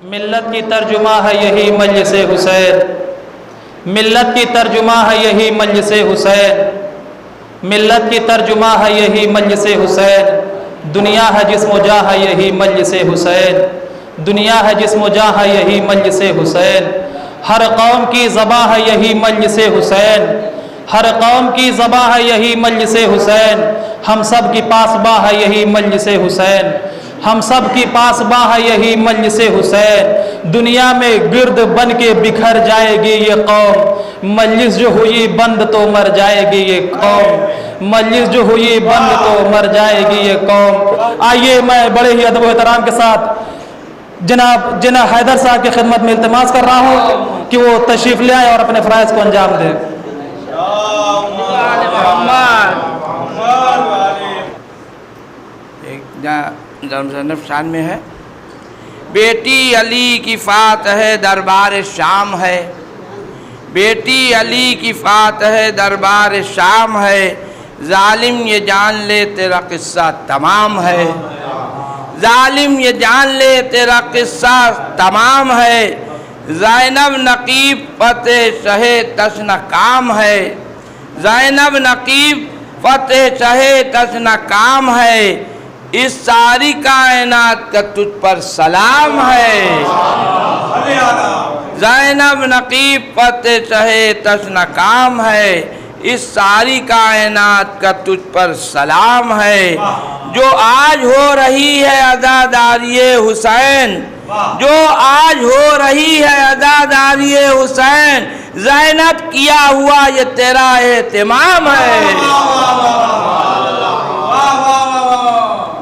ملت کی ترجمہ ہے یہی مجلس حسین، ملت کی ترجمہ ہے یہی مجلس حسین، ملت کی ترجمہ ہے یہی مجلس حسین، دنیا ہے جسم و جاں ہے یہی مجلس حسین، دنیا ہے جسم و جاں ہے یہی مجلس حسین، ہر قوم کی زباں ہے یہی مجلس حسین، ہر قوم کی زباں ہے یہی مجلس حسین، ہم سب کی پاسباں ہے یہی مجلس حسین، ہم سب کی پاسباں ہے یہی مجلس حسین، دنیا میں گرد بن کے بکھر جائے گی یہ قوم، مجلس جو ہوئی بند تو مر جائے گی یہ قوم، مجلس جو ہوئی بند تو مر جائے گی یہ قوم۔ آئیے میں بڑے ہی ادب و احترام کے ساتھ جناب حیدر صاحب کی خدمت میں التماس کر رہا ہوں کہ وہ تشریف لے آئے اور اپنے فرائض کو انجام دیں۔ مصنف شان میں ہے، بیٹی علی کی فاتح دربار شام ہے، بیٹی علی کی فاتح دربار شام ہے، ظالم یہ جان لے تیرا قصہ تمام ہے، ظالم یہ جان لے تیرا قصہ تمام ہے، زینب نقیب فتح شہ تشن کام ہے، زینب نقیب فتح شہ تشن کام ہے، اس ساری کائنات کا تجھ پر سلام ہے، زینب نقیب فتح شہ تشن کام ہے، اس ساری کائنات کا تجھ پر سلام ہے، جو آج ہو رہی ہے عزاداری حسین، جو آج ہو رہی ہے عزاداری حسین، زینب کیا ہوا یہ تیرا اہتمام ہے،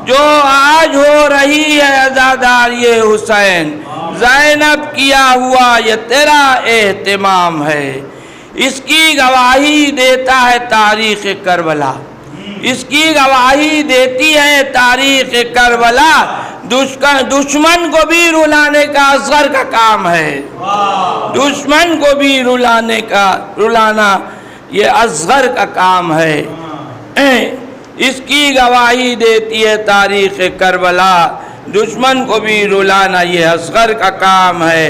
جو آج ہو رہی ہے عزاداری حسین، زینب کیا ہوا یہ تیرا اہتمام ہے، اس کی گواہی دیتا ہے تاریخ کربلا، اس کی گواہی دیتی ہے تاریخ کربلا، دشمن کو بھی رلانے کا اصغر کا کام ہے، دشمن کو بھی رلانا یہ اصغر کا کام ہے، اس کی گواہی دیتی ہے تاریخ کربلا، دشمن کو بھی رلانا یہ اصغر کا کام ہے،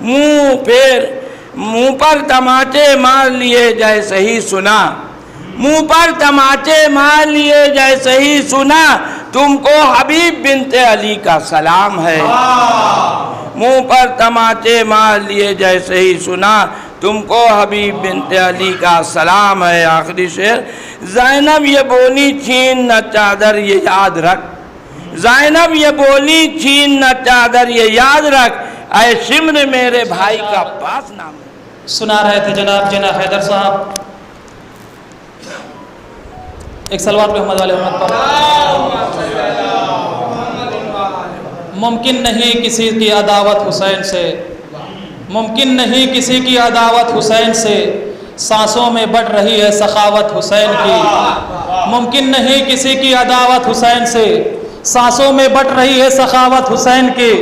منہ پر تماچے مار لیے جیسے ہی سنا، منہ پر تماچے مار لیے جیسے ہی سنا، تم کو حبیب بنت علی کا سلام ہے، منہ پر تماچے مار لیے جیسے ہی سنا، تم کو حبیب بنت علی کا سلام ہے۔ آخری شعر، زینب یہ بولی چھین نہ چادر یہ یاد رکھ، زینب یہ بولی چھین نہ چادر یہ یاد رکھ، اے شمر میرے بھائی کا پاس نام۔ سنا رہے تھے جناب حیدر صاحب، ایک صلوات پہ محمد علیہ محمد پر۔ ممکن نہیں کسی کی عداوت حسین سے، ممکن نہیں کسی کی عداوت حسین سے، سانسوں میں بڑھ رہی ہے سخاوت حسین کی، ممکن نہیں کسی کی عداوت حسین سے، سانسوں میں بڑھ رہی ہے سخاوت حسین کی،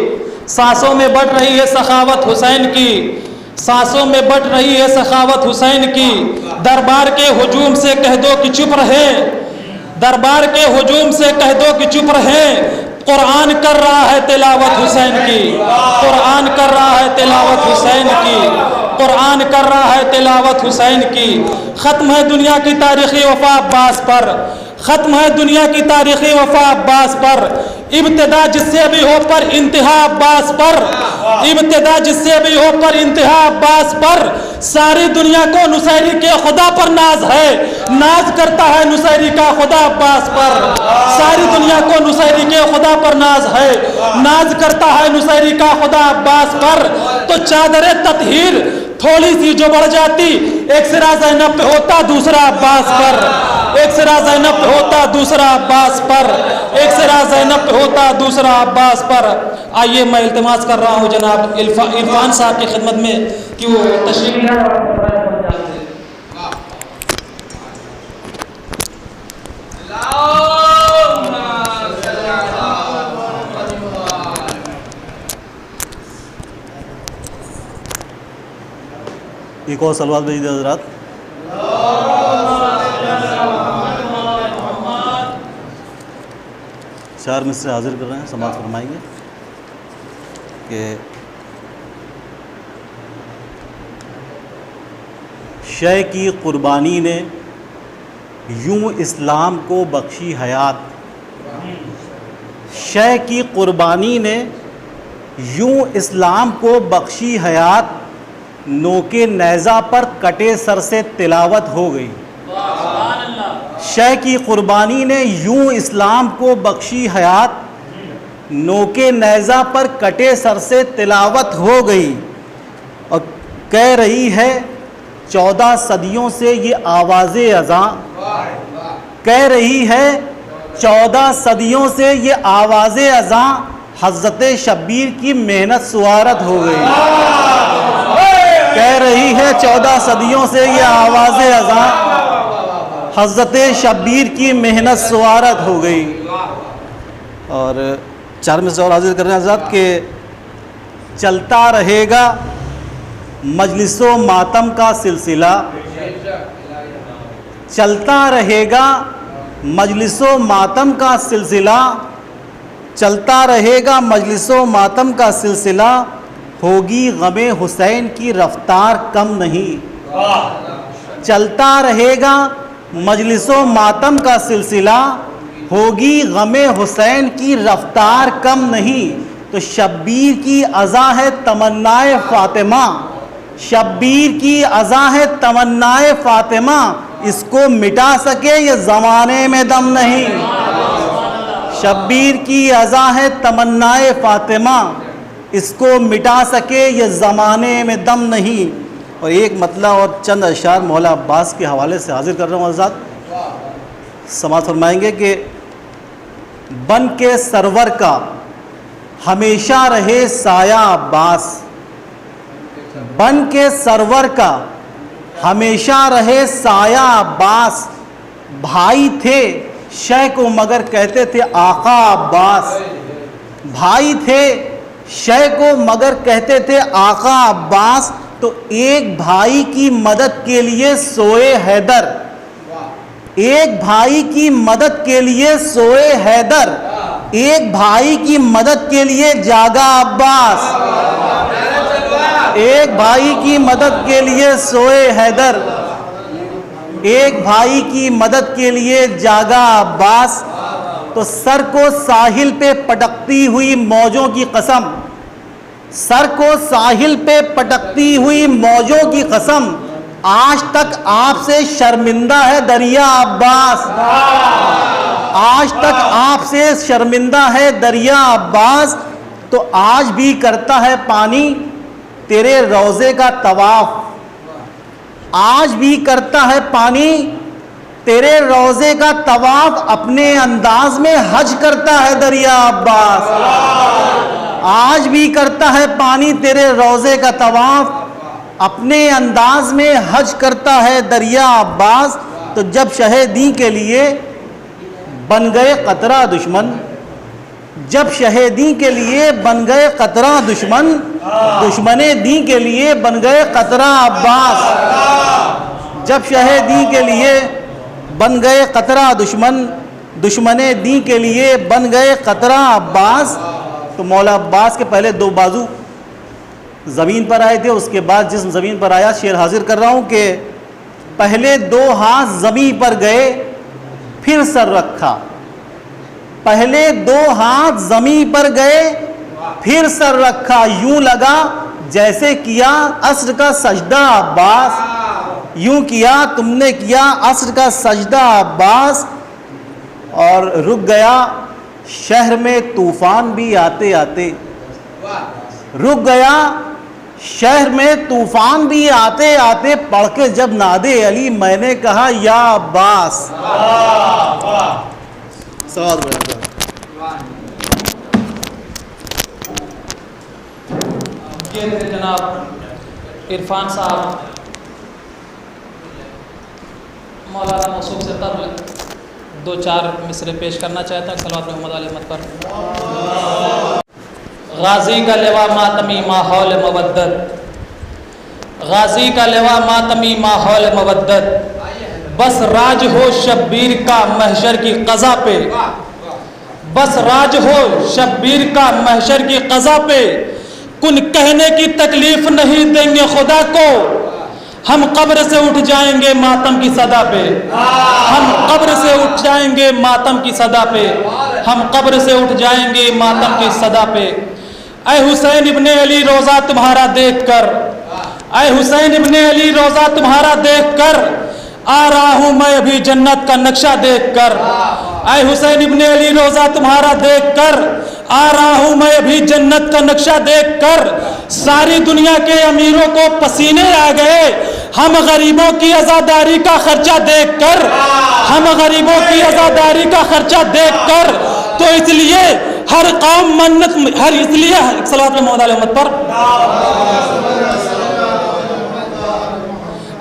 سانسوں میں بڑھ رہی ہے سخاوت حسین کی، سانسوں میں بڑھ رہی ہے سخاوت حسین کی، دربار کے ہجوم سے کہہ دو کہ چپ رہے، دربار کے ہجوم سے کہہ دو کہ چپ رہے، قرآن کر رہا ہے تلاوت حسین کی، قرآن کر رہا ہے تلاوت حسین کی، قرآن کر رہا ہے تلاوت حسین کی، ختم ہے دنیا کی تاریخی وفا عباس پر، ختم ہے دنیا کی تاریخی وفا عباس پر، ابتدا جس سے بھی ہو پر انتہا عباس پر، ابتدا جس سے بھی ہو پر انتہا عباس پر، ساری دنیا کو نصیری کے خدا پر ناز ہے، ناز کرتا ہے نصیری کا خدا عباس پر، ساری دنیا کو نصیری کے خدا پر ناز ہے، ناز کرتا ہے نصیری کا خدا عباس پر، تو چادر تطہیر تھوڑی سی جو بڑھ جاتی، ایک سرا زینب پہ ہوتا دوسرا عباس پر، ایک سرا زینب پہ ہوتا دوسرا عباس پر، ایک سرا زینب پہ ہوتا دوسرا عباس پر۔ آئیے میں التماس کر رہا ہوں جناب عرفان صاحب کی خدمت میں کہ وہ تشریف لائیں۔ ایک اور صلوات بھیج دیں حضرات۔ چار مصرے حاضر کر رہے ہیں، سماعت فرمائیں گے کہ شے کی قربانی نے یوں اسلام کو بخشی حیات، شے کی قربانی نے یوں اسلام کو بخشی حیات، نوکے نیزہ پر کٹے سر سے تلاوت ہو گئی۔ شے کی قربانی نے یوں اسلام کو بخشی حیات، نوکے نیزہ پر کٹے سر سے تلاوت ہو گئی، اور کہہ رہی ہے 14 صدیوں سے یہ آواز اذاں، کہہ رہی ہے 14 صدیوں سے یہ آواز اذاں، حضرت شبیر کی محنت سوارت ہو گئی۔ کہہ رہی ہے 14 صدیوں سے یہ آواز اذاں، حضرت شبیر کی محنت سوارت ہو گئی۔ اور 4 میں سے اور حاضر کر رہے ہیں حضرات کہ چلتا رہے گا مجلس و ماتم کا سلسلہ، چلتا رہے گا مجلس و ماتم کا سلسلہ، چلتا رہے گا مجلس و ماتم کا سلسلہ، ہوگی غم حسین کی رفتار کم نہیں۔ چلتا رہے گا مجلس و ماتم کا سلسلہ، ہوگی غم حسین کی رفتار کم نہیں۔ تو شبیر کی ازاں ہے تمنائے فاطمہ، شبیر کی ازاں ہے تمنائے فاطمہ، اس کو مٹا سکے یہ زمانے میں دم نہیں۔ شبیر کی ازاں ہے تمنائے فاطمہ، اس کو مٹا سکے یہ زمانے میں دم نہیں۔ اور ایک مطلع اور چند اشعار مولا عباس کے حوالے سے حاضر کر رہا ہوں حضرات، سماعت فرمائیں گے کہ بن کے سرور کا ہمیشہ رہے سایہ عباس، بن کے سرور کا ہمیشہ رہے سایہ عباس، بھائی تھے شے کو مگر کہتے تھے آقا عباس، بھائی تھے شے کو مگر کہتے تھے آقا عباس، تو ایک بھائی کی مدد کے لیے سوئے حیدر، ایک بھائی کی مدد کے لیے سوئے حیدر، ایک بھائی کی مدد کے لیے جاگا عباس، ایک بھائی کی مدد کے لیے سوئے حیدر، ایک بھائی کی مدد کے لیے جاگا عباس۔ تو سر کو ساحل پہ پٹکتی ہوئی موجوں کی قسم، سر کو ساحل پہ پٹکتی ہوئی موجوں کی قسم، آج تک آپ سے شرمندہ ہے دریا عباس، آج تک آپ سے شرمندہ ہے دریا عباس، تو آج بھی کرتا ہے پانی تیرے روضے کا طواف، آج بھی کرتا ہے پانی تیرے روضے کا طواف، اپنے انداز میں حج کرتا ہے دریا عباس، آج بھی کرتا ہے پانی تیرے روضے کا طواف، اپنے انداز میں حج کرتا ہے دریا عباس۔ تو جب شہ دین کے لیے بن گئے قطرہ دشمن، جب شہ دین کے لیے بن گئے قطرہ دشمن، دشمن دین کے لیے بن گئے قطرہ عباس، جب شہ دین کے لیے بن گئے قطرہ دشمن، دشمن دین کے لیے بن گئے قطرہ عباس۔ تو مولا عباس کے پہلے 2 بازو زمین پر آئے تھے، اس کے بعد جسم زمین پر آیا۔ شعر حاضر کر رہا ہوں کہ پہلے 2 ہاتھ زمین پر گئے پھر سر رکھا، پہلے 2 ہاتھ زمین پر گئے پھر سر رکھا، یوں لگا جیسے کیا عصر کا سجدہ عباس، یوں کیا تم نے کیا عصر کا سجدہ عباس۔ اور رک گیا شہر میں طوفان بھی آتے آتے، رک گیا شہر میں طوفان بھی آتے آتے، پڑھ کے جب ناد علی میں نے کہا یا عباس۔ یہ تھے جناب عرفان صاحب، مولانا موصوف سے قبل 2-4 مصرے پیش کرنا چاہتا ہوں صلوات محمد علیہ مت پر۔ غازی کا لوا ماتمی ماحول مودت، غازی کا لوا ماتمی ماحول مودت، بس راج ہو شبیر کا محشر کی قضا پہ، بس راج ہو شبیر کا محشر کی قضا پہ، کن کہنے کی تکلیف نہیں دیں گے خدا کو، ہم قبر سے اٹھ جائیں گے ماتم کی صدا پہ، ہم قبر سے اٹھ جائیں گے ماتم کی صدا پہ، ہم قبر سے اٹھ جائیں گے ماتم کی صدا پہ۔ اے حسین ابن علی روزہ تمہارا دیکھ کر، اے حسین ابن علی روزہ تمہارا دیکھ کر آ رہا ہوں میں ابھی جنت کا نقشہ دیکھ کر، اے حسین ابن علی روزہ تمہارا دیکھ کر آ رہا ہوں میں ابھی جنت کا نقشہ دیکھ کر۔ ساری دنیا کے امیروں کو پسینے آ گئے، ہم غریبوں کی عزاداری کا خرچہ دیکھ کر، ہم غریبوں کی عزاداری کا خرچہ دیکھ کر، تو اس لیے ہر قوم منت، اس لیے صلوات اللہ علیہ محمد پر۔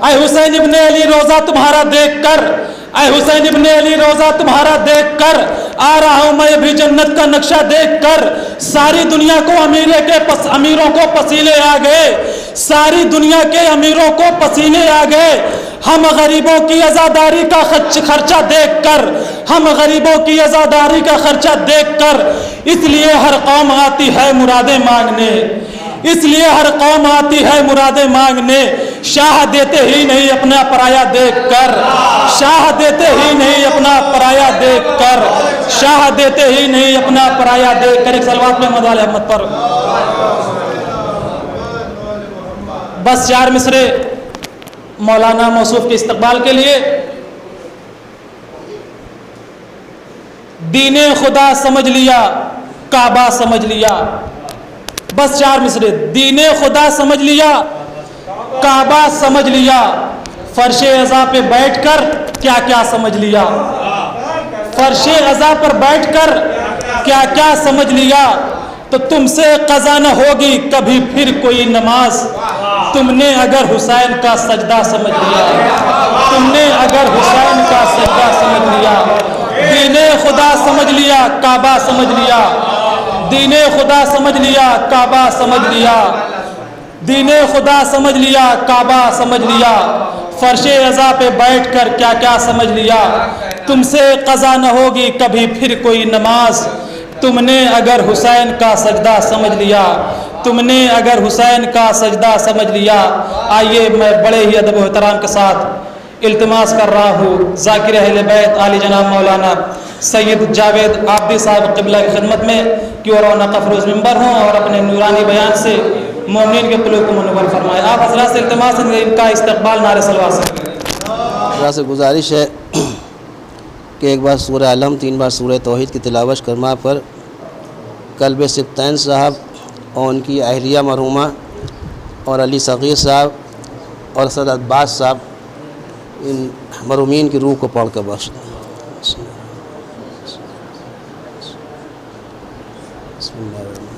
اے حسین ابن علی روزہ تمہارا دیکھ کر، اے حسین ابن علی روزہ تمہارا دیکھ کر آ رہا ہوں میں ابھی جنت کا نقشہ دیکھ کر۔ ساری دنیا کو امیروں کو پسینے آ گئے، ساری دنیا کے امیروں کو پسینے آ گئے، ہم غریبوں کی عزاداری کا خرچہ دیکھ کر، ہم غریبوں کی عزاداری کا خرچہ دیکھ کر، اس لیے ہر قوم آتی ہے مرادیں مانگنے، اس لیے ہر قوم آتی ہے مرادیں مانگنے۔ شاہ دیتے ہی نہیں اپنا پرایا دیکھ کر، شاہ دیتے ہی نہیں اپنا پرایا دیکھ کر، شاہ دیتے ہی نہیں اپنا پرایا دیکھ کر۔ ایک صلوات میں محمد علیہ محمد پر۔ بس 4 مصرے مولانا موصوف کے استقبال کے لیے۔ دین خدا سمجھ لیا، کعبہ سمجھ لیا۔ بس 4 مصرے۔ دین خدا سمجھ لیا، کعبہ سمجھ لیا، فرش عزا پہ بیٹھ کر کیا کیا سمجھ لیا، فرش عزا پر بیٹھ کر کیا کیا سمجھ لیا۔ تو تم سے قضا نہ ہوگی کبھی پھر کوئی نماز، تم نے اگر حسین کا سجدہ سمجھ لیا، تم نے اگر حسین کا سجدہ سمجھ لیا۔ دین خدا سمجھ لیا، کعبہ سمجھ لیا، دین خدا سمجھ لیا، کعبہ سمجھ لیا، دین خدا سمجھ لیا، کعبہ سمجھ لیا، فرش عزا پہ بیٹھ کر کیا کیا سمجھ لیا۔ تم سے قضا نہ ہوگی کبھی پھر کوئی نماز، تم نے اگر حسین کا سجدہ سمجھ لیا، تم نے اگر حسین کا سجدہ سمجھ لیا۔ آئیے میں بڑے ہی ادب و احترام کے ساتھ التماس کر رہا ہوں ذاکر اہل بیت عالی جناب مولانا سید جاوید عابدی صاحب قبلہ کی خدمت میں کہ وہ رونق افروز ممبر ہوں اور اپنے نورانی بیان سے مومنین کے قلوب کو منور فرمائے۔ آپ حضرات سے التماس ہے ان کا استقبال نعرے صلوات سے۔ حضرات سے گزارش ہے کہ ایک بار سورہ علم 3 بار سورہ توحید کی تلاوت کرما پر قلب سبطین صاحب اور ان کی اہلیہ مرحومہ اور علی صغیر صاحب اور اسد عباس صاحب ان مرحومین کی روح کو پڑھ کر بخش دیں۔ بسم اللہ الرحمن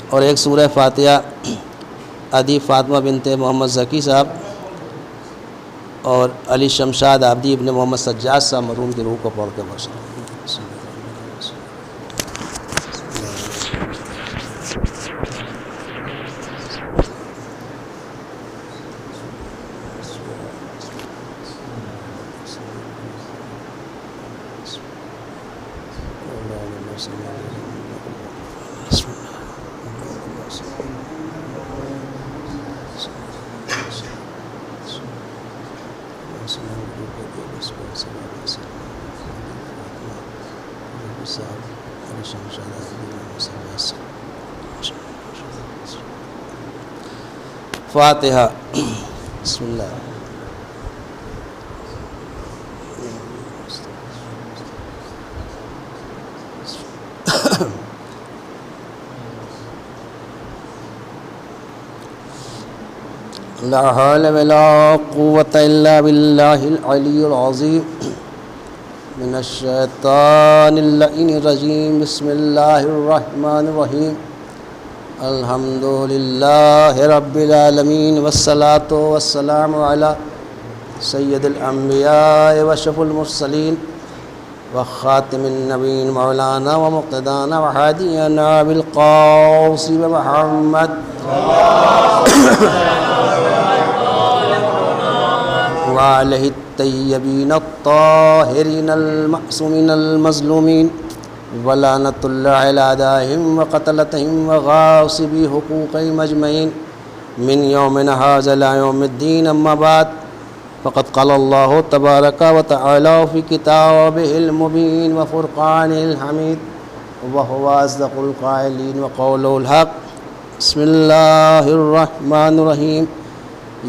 اور ایک سورہ فاتحہ ادیب فاطمہ بنت محمد ذکی صاحب اور علی شمشاد عابدی ابن محمد سجاد صاحب مرحوم کی روح کو پڑھ کے بخش دیں۔ فاتحہ۔ بسم اللہ۔ لا حول ولا قوة إلا بالله العلي العظيم من الشيطان اللعين الرجيم بسم الله الرحمن الرحيم الحمد للہ رب العالمین والصلاة والسلام علی سید الانبیاء واشرف المرسلین وخاتم النبیین مولانا ومقتدانا وحادینا بالقاسم محمد وعلیہ الطیبین الطاہرین المعصومین المظلومین ولعنۃ اللہ علی اعدائہم وقتلتہم وغاصبی حقوقہم اجمعین من یومنا ھذا الی یوم الدین اما بعد فقد قال اللہ تبارک و تعالی فی کتابہ المبین وفرقانہ الحمید وہو اصدق القائلین وقولہ الحق بسم اللہ الرحمن الرحیم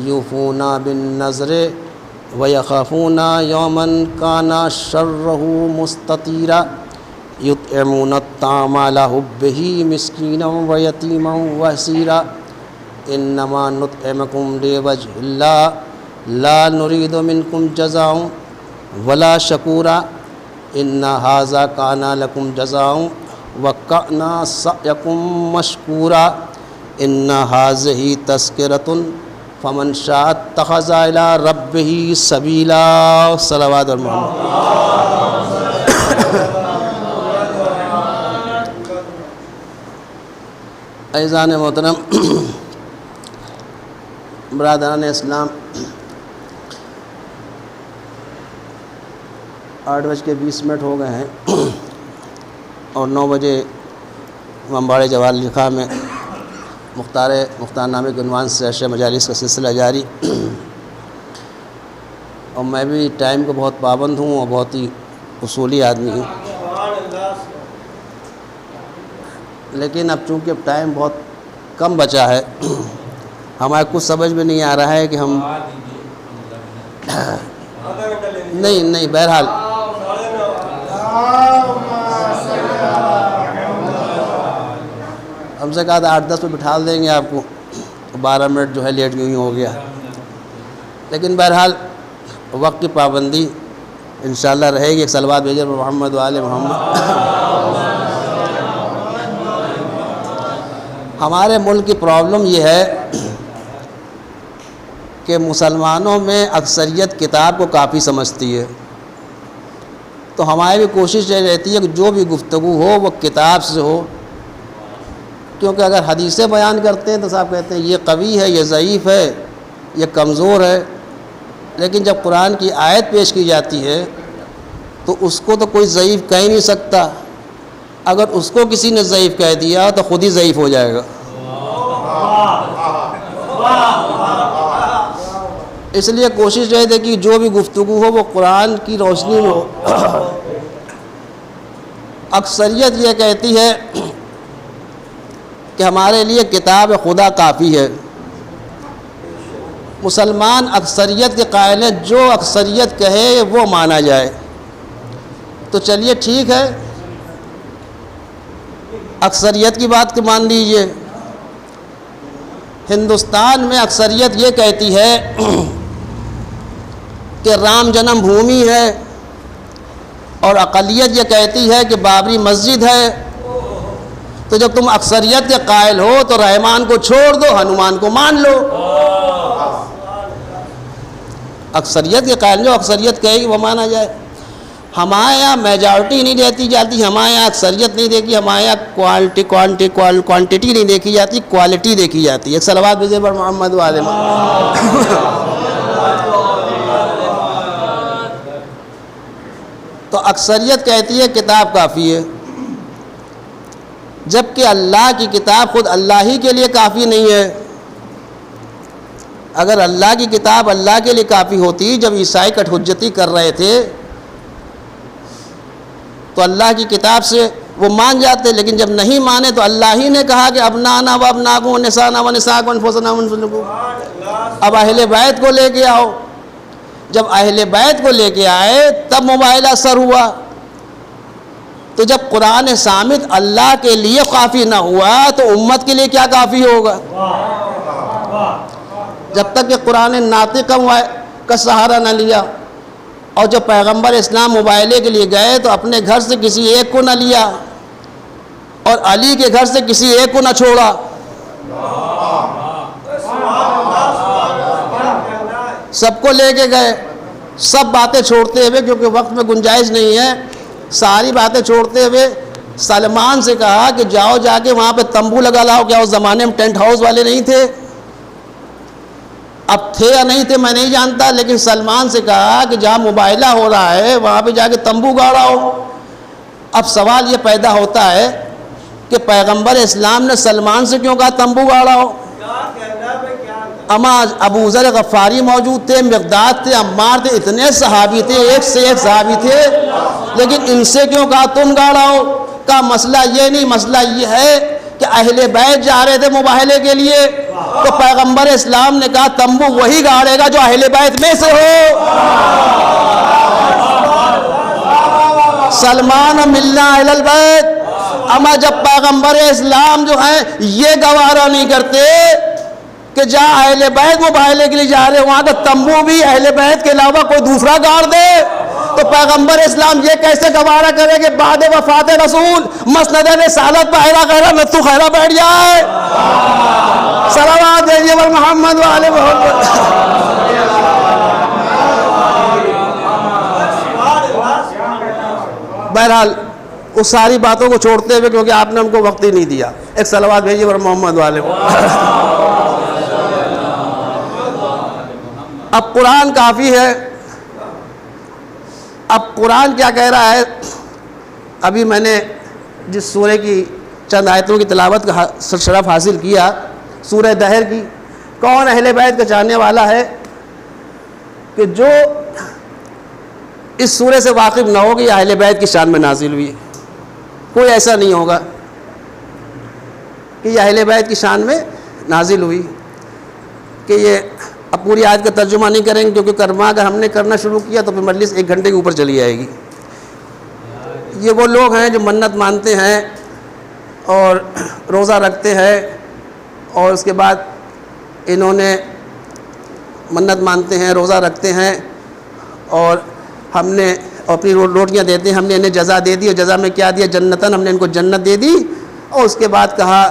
یوفون بالنذر ویخافون یوما کان شرہ مستطیرا یطعمون الطعام علی حبہ مسکینا ویتیما واسیرا انما نطعمکم لوجہ اللہ لا نرید منکم جزاء ولا شکورا ان ھذا کان لکم جزاء وکان سعیکم مشکورا ان ھذہ تذکرۃ فمن شاء اتخذ الی ربہ سبیلا صلوات محمد۔ عزیزان محترم، برادران اسلام، 8:20 ہو گئے ہیں اور 9 بجے امباڑے جوار لکھا میں مختار نامے کے عنوان سے عشر مجالس کا سلسلہ جاری، اور میں بھی ٹائم کو بہت پابند ہوں اور بہت ہی اصولی آدمی ہوں، لیکن اب چونکہ ٹائم بہت کم بچا ہے، ہمارے کچھ سمجھ میں نہیں آ رہا ہے کہ ہم نہیں بہرحال ہم سے کہا تھا 8-10 پہ بٹھا دیں گے آپ کو، 12 منٹ جو ہے لیٹ یوں ہی ہو گیا، لیکن بہرحال وقت کی پابندی انشاءاللہ رہے گی۔ ایک صلوات بھیجے محمد و آل محمد۔ ہمارے ملک کی پرابلم یہ ہے کہ مسلمانوں میں اکثریت کتاب کو کافی سمجھتی ہے، تو ہماری بھی کوشش یہ رہتی ہے کہ جو بھی گفتگو ہو وہ کتاب سے ہو، کیونکہ اگر حدیثیں بیان کرتے ہیں تو صاحب کہتے ہیں یہ قوی ہے، یہ ضعیف ہے، یہ کمزور ہے، لیکن جب قرآن کی آیت پیش کی جاتی ہے تو اس کو تو کوئی ضعیف کہہ نہیں سکتا، اگر اس کو کسی نے ضعیف کہہ دیا تو خود ہی ضعیف ہو جائے گا۔ اس لیے کوشش رہے تھے کہ جو بھی گفتگو ہو وہ قرآن کی روشنی میں ہو۔ اکثریت یہ کہتی ہے کہ ہمارے لیے کتاب خدا کافی ہے، مسلمان اکثریت کے قائل ہیں جو اکثریت کہے وہ مانا جائے، تو چلیے ٹھیک ہے، اکثریت کی بات کو مان لیجئے۔ ہندوستان میں اکثریت یہ کہتی ہے کہ رام جنم بھومی ہے، اور اقلیت یہ کہتی ہے کہ بابری مسجد ہے، تو جب تم اکثریت کے قائل ہو تو رحمان کو چھوڑ دو، ہنومان کو مان لو۔ اکثریت کے قائل جو اکثریت کہے گی وہ مانا جائے۔ ہمارے یہاں میجارٹی نہیں دیکھی جاتی، ہمارے یہاں اکثریت نہیں دیکھی، ہمارے یہاں کوانٹٹی نہیں دیکھی جاتی، کوالٹی دیکھی جاتی ہے۔ ایک صلوات بھیجے پر محمد و آل محمد۔ تو اکثریت کہتی ہے کتاب کافی ہے، جبکہ اللہ کی کتاب خود اللہ ہی کے لیے کافی نہیں ہے۔ اگر اللہ کی کتاب اللہ کے لیے کافی ہوتی، جب عیسائی کٹ حجتی کر رہے تھے تو اللہ کی کتاب سے وہ مان جاتے، لیکن جب نہیں مانے تو اللہ ہی نے کہا کہ ابنانا و ابناکم و نسانا و نساکم انفسنا و انفسکم، اب اہل بیت کو لے کے آؤ۔ جب اہل بیت کو لے کے آئے تب مباحلہ سر ہوا، تو جب قرآن صامت اللہ کے لیے کافی نہ ہوا تو امت کے لیے کیا کافی ہوگا؟ جب تک کہ قرآن ناطق کا سہارا نہ لیا، اور جب پیغمبر اسلام مباحلے کے لیے گئے تو اپنے گھر سے کسی ایک کو نہ لیا اور علی کے گھر سے کسی ایک کو نہ چھوڑا، سب کو لے کے گئے، سب باتیں چھوڑتے ہوئے، کیونکہ وقت میں گنجائش نہیں ہے، ساری باتیں چھوڑتے ہوئے سلمان سے کہا کہ جاؤ جا کے وہاں پہ تمبو لگا لاؤ۔ کیا اس زمانے میں ٹینٹ ہاؤس والے نہیں تھے؟ اب تھے یا نہیں تھے میں نہیں جانتا، لیکن سلمان سے کہا کہ جہاں مباہلہ ہو رہا ہے وہاں پہ جا کے تمبو گاڑاؤ۔ اب سوال یہ پیدا ہوتا ہے کہ پیغمبر اسلام نے سلمان سے کیوں کہا تمبو گاڑاؤ؟ اما ابو ذر غفاری موجود تھے، مقداد تھے، عمار تھے، اتنے صحابی تھے، ایک سے ایک صحابی تھے، لیکن ان سے کیوں کہا تم گاڑاؤ؟ کا مسئلہ یہ نہیں، مسئلہ یہ ہے کہ اہل بیت جا رہے تھے مباہلے کے لیے، تو پیغمبر اسلام نے کہا تمبو وہی گاڑے گا جو اہل بیت میں سے ہو۔ سلمان ملنا اہل البیت۔ اما جب پیغمبر اسلام جو ہیں یہ گوارا نہیں کرتے کہ جہاں اہل بیت مباہلے کے لیے جا رہے ہیں وہاں کا تمبو بھی اہل بیت کے علاوہ کوئی دوسرا گاڑ دے، تو پیغمبر اسلام یہ کیسے گوارا کرے کہ بعد وفات رسول مسند رسالت پہ ہیرا خیرہ نتو خیرہ بیٹھ جائے؟ صلوات دیجیے بر محمد و آل محمد۔ بہرحال اس ساری باتوں کو چھوڑتے ہوئے، کیونکہ آپ نے ہم کو وقت ہی نہیں دیا، ایک صلوات بھیجیے بر محمد و آل محمد۔ اب قرآن کافی ہے، اب قرآن کیا کہہ رہا ہے؟ ابھی میں نے جس سورہ کی چند آیتوں کی تلاوت کا شرف حاصل کیا، سورہ دہر کی، کون اہل بیت کا چاہنے والا ہے کہ جو اس سورہ سے واقف نہ ہوگی اہل بیت کی شان میں نازل ہوئی؟ کوئی ایسا نہیں ہوگا کہ یہ اہل بیت کی شان میں نازل ہوئی۔ کہ یہ اب پوری آیت کا ترجمہ نہیں کریں گے کیونکہ کرما اگر ہم نے کرنا شروع کیا تو پھر مجلس 1 گھنٹے کے اوپر چلی جائے گی۔ یہ وہ لوگ ہیں جو منت مانتے ہیں اور روزہ رکھتے ہیں، اور اس کے بعد انہوں نے منت مانتے ہیں، روزہ رکھتے ہیں، اور ہم نے اپنی روٹیاں دیتے ہیں، ہم نے انہیں جزا دے دی، اور جزا میں کیا دیا؟ جنتاً، ہم نے ان کو جنت دے دی، اور اس کے بعد کہا،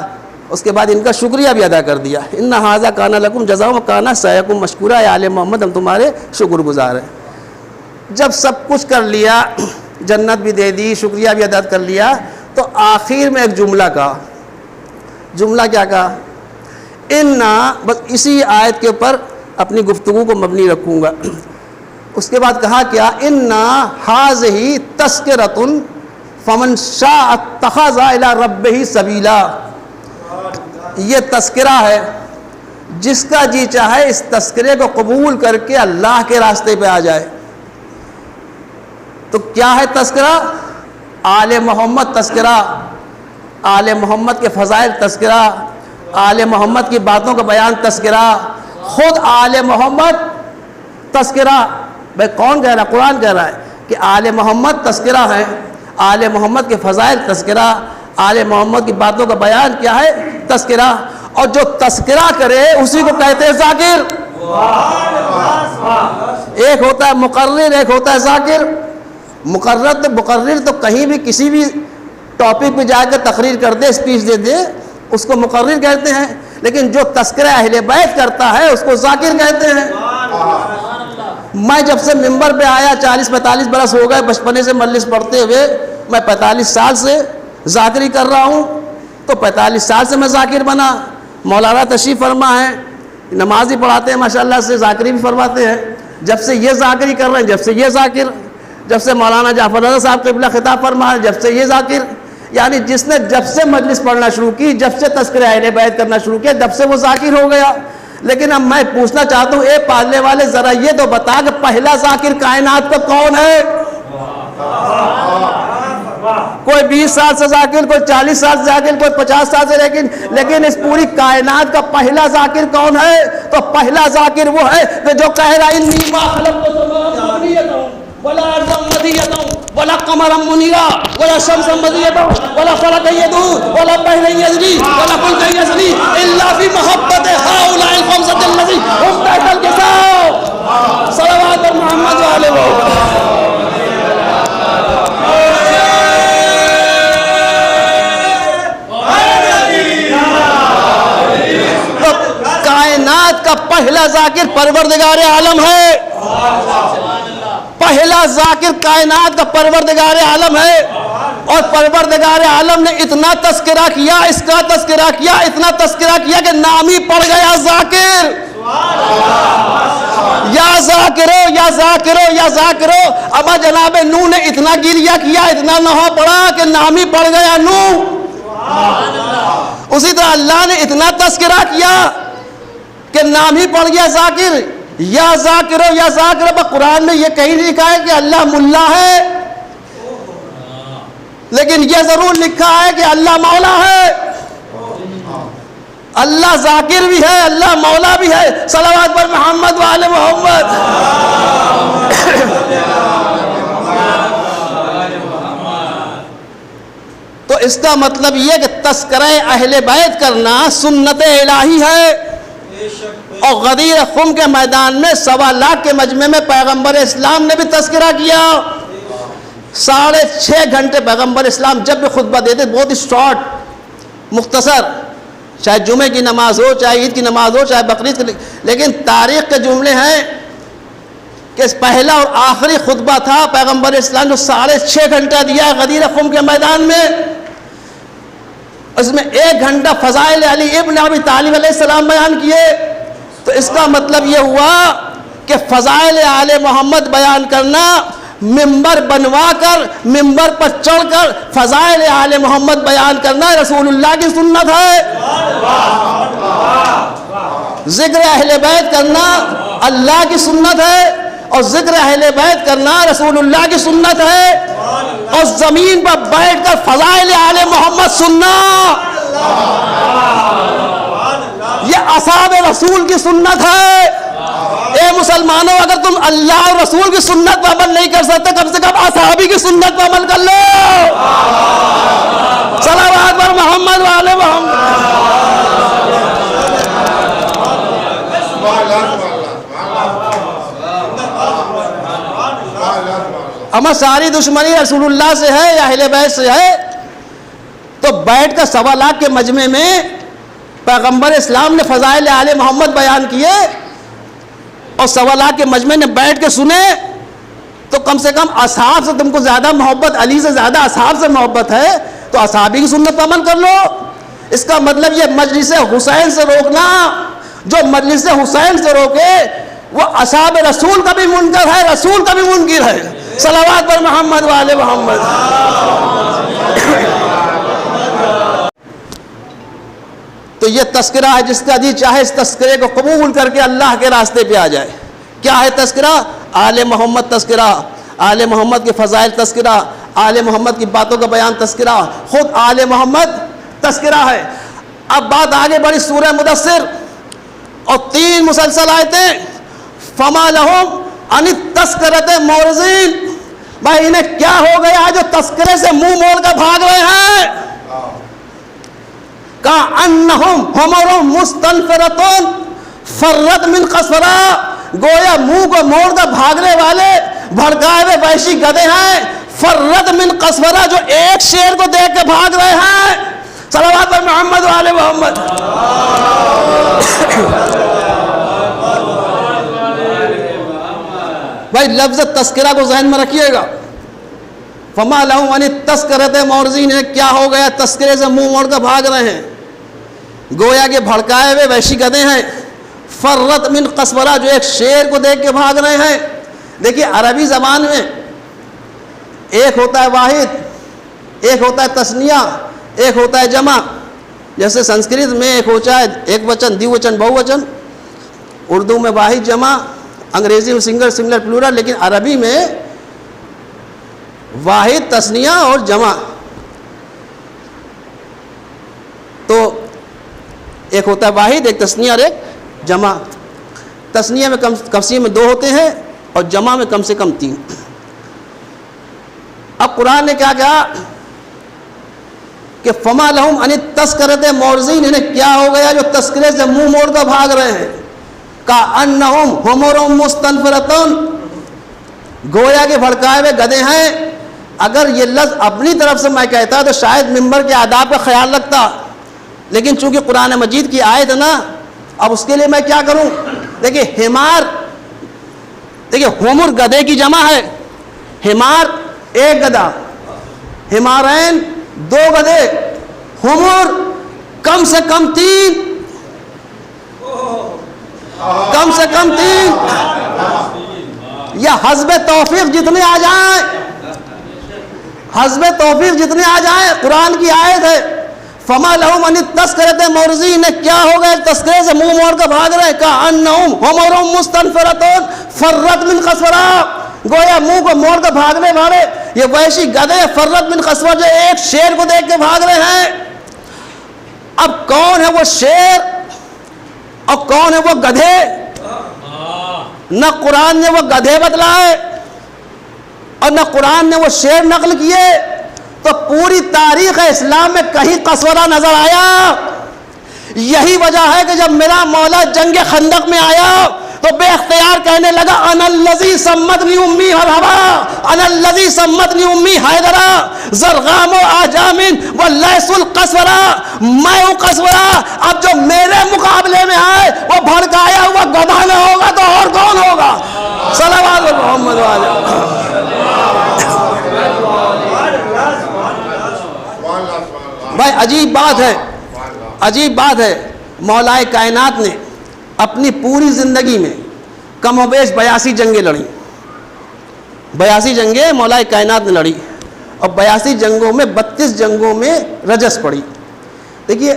اس کے بعد ان کا شکریہ بھی ادا کر دیا، ان ھذا کان لکم جزاء و کان سعیکم مشکورا، اے آل محمد ہم تمہارے شکر گزار ہیں۔ جب سب کچھ کر لیا، جنت بھی دے دی، شکریہ بھی ادا کر لیا، تو آخر میں ایک جملہ کہا۔ جملہ کیا کہا؟ بس اسی آیت کے اوپر اپنی گفتگو کو مبنی رکھوں گا۔ اس کے بعد کہا کیا؟ ھذہ تذکرۃ فمن شاء اتخذ الی ربہ سبیلا۔ یہ تذکرہ ہے، جس کا جی چاہے اس تذکرے کو قبول کر کے اللہ کے راستے پہ آ جائے۔ تو کیا ہے تذکرہ؟ آل محمد تذکرہ، آل محمد کے فضائل تذکرہ، آل محمد کی باتوں کا بیان تذکرہ، خود آل محمد تذکرہ۔ بھائی کون کہہ رہا؟ قرآن کہہ رہا ہے کہ آل محمد تذکرہ ہے، آل محمد کے فضائل تذکرہ، آل محمد کی باتوں کا بیان کیا ہے؟ تذکرہ۔ اور جو تذکرہ کرے اسی کو کہتے ہیں ذاکر۔ ایک ہوتا ہے مقرر، ایک ہوتا ہے ذاکر۔ مقرر تو کہیں بھی کسی بھی ٹاپک پہ جا کے تقریر کر دے، اسپیچ دے دے، اس کو مقرر کہتے ہیں، لیکن جو تذکرہ اہل بیت کرتا ہے اس کو ذاکر کہتے ہیں۔ میں جب سے ممبر پہ آیا 40-45 برس ہو گئے، بچپنے سے مجلس پڑھتے ہوئے، میں 45 سال سے ذاکری کر رہا ہوں، تو 45 سال سے میں ذاکر بنا۔ مولانا تشریف فرما ہے، نماز ہی پڑھاتے ہیں ماشاءاللہ سے، ذاکری بھی فرماتے ہیں۔ جب سے یہ ذاکری کر رہے ہیں، جب سے یہ ذاکر، جب سے مولانا جعفر رضا صاحب قبلہ خطاب فرما ہے، جب سے یہ ذاکر، یعنی جس نے جب سے مجلس پڑھنا شروع کی، جب سے تذکرہ اہل بیت کرنا شروع کیا، جب سے وہ ذاکر ہو گیا۔ لیکن اب میں پوچھنا چاہتا ہوں، اے پالنے والے ذرا یہ تو بتا کہ پہلا ذاکر کائنات کا کون ہے؟ کوئی 20 سال سے ذاکر، کوئی 40 سال سے ذاکر، کوئی 50 سال سے، لیکن اس پوری کائنات کا پہلا ذاکر کون ہے؟ تو پہلا ذاکر وہ ہے کہ جو کہہ رہا انی ما خلقت السماوات والارض ولا ارضا مدیدا ولا قمرا منیرا ولا شمسا مدیدا ولا فلكا يدور ولا بحرا يجري ولا فلكا يجري الا في محبة هؤلاء الخمسة الذين هم تحت الكتاب صلوات محمد وعلى محمد۔ ذاکر پروردگار عالم ہے، پہلا ذاکر کائنات کا پروردگار عالم ہے، اور پروردگار عالم نے اتنا تذکرہ کیا، اس کا تذکرہ کیا، اتنا تذکرہ کیا کہ نام ہی پڑ گیا ذاکر۔ یا ذاکرو یا ذاکرو یا ذاکرو، اما جناب نوح نے اتنا گریہ کیا، اتنا نوحہ پڑا کہ نام ہی پڑ گیا نوح۔ اسی طرح اللہ نے اتنا تذکرہ کیا کہ نام ہی پڑ گیا ذاکر۔ یا ذاکرو یا ذاکرو، قرآن میں یہ کہیں نہیں لکھا ہے کہ اللہ ملا ہے، لیکن یہ ضرور لکھا ہے کہ اللہ مولا ہے، اللہ ذاکر بھی ہے، اللہ مولا بھی ہے۔ صلوات پر محمد و آل محمد۔ تو اس کا مطلب یہ کہ تذکرہ اہل بیت کرنا سنت الہی ہے، اور غدیر خم کے میدان میں 1.25 لاکھ کے مجمع میں پیغمبر اسلام نے بھی تذکرہ کیا۔ 6.5 گھنٹے پیغمبر اسلام جب بھی خطبہ دیتے، بہت ہی شارٹ، مختصر، چاہے جمعے کی نماز ہو، چاہے عید کی نماز ہو، چاہے بقرعید کی، لیکن تاریخ کے جملے ہیں کہ پہلا اور آخری خطبہ تھا پیغمبر اسلام جو 6.5 گھنٹہ دیا ہے غدیر خم کے میدان میں۔ اس میں 1 گھنٹہ فضائل علی ابن ابی طالب علیہ السلام بیان کیے۔ تو اس کا مطلب یہ ہوا کہ فضائل آل محمد بیان کرنا، ممبر بنوا کر، ممبر پر چڑھ کر فضائل آل محمد بیان کرنا رسول اللہ کی سنت ہے۔ ذکر اہل بیت کرنا اللہ کی سنت ہے، اور ذکر اہل بیت کرنا رسول اللہ کی سنت ہے، اور زمین پر بیٹھ کر فضائل آل محمد سننا یہ اصحاب رسول کی سنت ہے۔ اے مسلمانوں، اگر تم اللہ اور رسول کی سنت پر عمل نہیں کر سکتے، کم سے کم اصحابی کی سنت پر عمل کر لو۔ صلوات پر محمد و آل محمد۔ اما ساری دشمنی رسول اللہ سے ہے یا اہل بیت سے ہے، تو بیٹھ کر 1.25 لاکھ کے مجمع میں پیغمبر اسلام نے فضائل آل محمد بیان کیے، اور 1.25 لاکھ کے مجمع نے بیٹھ کے سنے، تو کم سے کم اصحاب سے تم کو زیادہ محبت، علی سے زیادہ اصحاب سے محبت ہے، تو اصحابی کی سنت پر عمل کر لو۔ اس کا مطلب یہ مجلس حسین سے روکنا، جو مجلس حسین سے روکے وہ اصحاب رسول کا بھی منکر ہے، رسول کا بھی منکر ہے۔ صلوات پر محمد و آل محمد۔ تو یہ تذکرہ ہے، جس کا جی چاہے اس تذکرے کو قبول کر کے اللہ کے راستے پہ آ جائے۔ کیا ہے تذکرہ؟ آل محمد تذکرہ، آل محمد کے فضائل تذکرہ، آل محمد کی باتوں کا بیان تذکرہ، خود آل محمد تذکرہ ہے۔ اب بات آگے بڑی، سورہ مدثر اور 3 مسلسل آیتیں، فما لہم عن التذکرۃ معرضین۔ بھائی انہیں کیا ہو گیا جو تذکرے سے منہ موڑ کر بھاگ رہے ہیں؟ کأنہم حمر مستنفرۃ فرت من قسورہ، گویا منہ کو موڑ کر بھاگنے والے بھڑکائے ہوئے وحشی گدھے ہیں، فرت من قسورہ، جو ایک شیر کو دیکھ کے بھاگ رہے ہیں۔ صلوات پر محمد و آل محمد۔ بھائی لفظ تذکرہ کو ذہن میں رکھیے گا۔ فما لہم عن التذکرۃ معرضین، کیا ہو گیا تذکرے سے منہ موڑ کر بھاگ رہے ہیں، گویا کہ بھڑکائے ہوئے وحشی گدھے ہیں۔ فرت من قسورہ، جو ایک شیر کو دیکھ کے بھاگ رہے ہیں۔ دیکھیے عربی زبان میں ایک ہوتا ہے واحد، ایک ہوتا ہے تثنیہ، ایک ہوتا ہے جمع۔ جیسے سنسکرت میں ایک ہوتا ہے ایک وچن، دیوچن، بہوچن، اردو میں واحد جمع، انگریزی میں سنگل سنگلر پلورل، لیکن عربی میں واحد تثنیہ اور جمع۔ تو ایک ہوتا ہے واحد، ایک تثنیہ اور ایک جمع۔ تثنیہ میں کثیر میں 2 ہوتے ہیں اور جمع میں کم سے کم 3۔ اب قرآن نے کیا کہا کہ فما لہم عن التذکرۃ معرضین، انہیں کیا ہو گیا جو تذکرے سے منہ موڑ کر بھاگ رہے ہیں۔ کأنہم حمر مستنفرۃ، گویا کے بھڑکائے ہوئے گدھے ہیں۔ اگر یہ لفظ اپنی طرف سے میں کہتا تو شاید ممبر کے آداب کا خیال رکھتا، لیکن چونکہ قرآن مجید کی آیت ہے نا، اب اس کے لیے میں کیا کروں؟ دیکھیے حمار، دیکھیے حمر گدھے کی جمع ہے، حمار ایک گدھا، حمارین دو گدھے، حمر کم سے کم تین، کم سے کم تین، یا حسب توفیق جتنے آ جائیں، حسب توفیق جتنے آ جائیں، قرآن کی آیت ہے فما لہم ان التذکرۃ معرضین، کیا ہو گئے تذکرے سے منہ موڑ کر بھاگ رہے، کأنہم حمر مستنفرۃ فرت من قسورہ، گویا منہ کو موڑ کر بھاگنے والے یہ وحشی گدھے فرت من قسورہ جو ایک شیر کو دیکھ کے بھاگ رہے ہیں۔ اب کون ہے وہ شیر اور کون ہے وہ گدھے؟ نہ قرآن نے وہ گدھے بتلائے اور نہ قرآن نے وہ شیر نقل کیے، تو پوری تاریخ اسلام میں کہیں قسورہ نظر آیا؟ یہی وجہ ہے کہ جب میرا مولا جنگ خندق میں آیا تو بے اختیار کہنے لگا انا الذی سمتنی امی مرحبا، انا الذی سمتنی امی حیدرا، زرغام و آجام واللیس القسورہ، میں ہوں قسورہ۔ اب جو میرے مقابلے میں آئے وہ بھڑکایا ہوا گدھا نہ ہوگا تو اور کون ہوگا؟ صلوات محمد علیہ۔ بھائی عجیب بات ہے، عجیب بات ہے، مولا کائنات نے اپنی پوری زندگی میں کم و بیش 82 جنگیں لڑیں، 82 جنگیں مولا کائنات نے لڑی، اور 82 جنگوں میں 32 جنگوں میں رجس پڑی۔ دیکھیے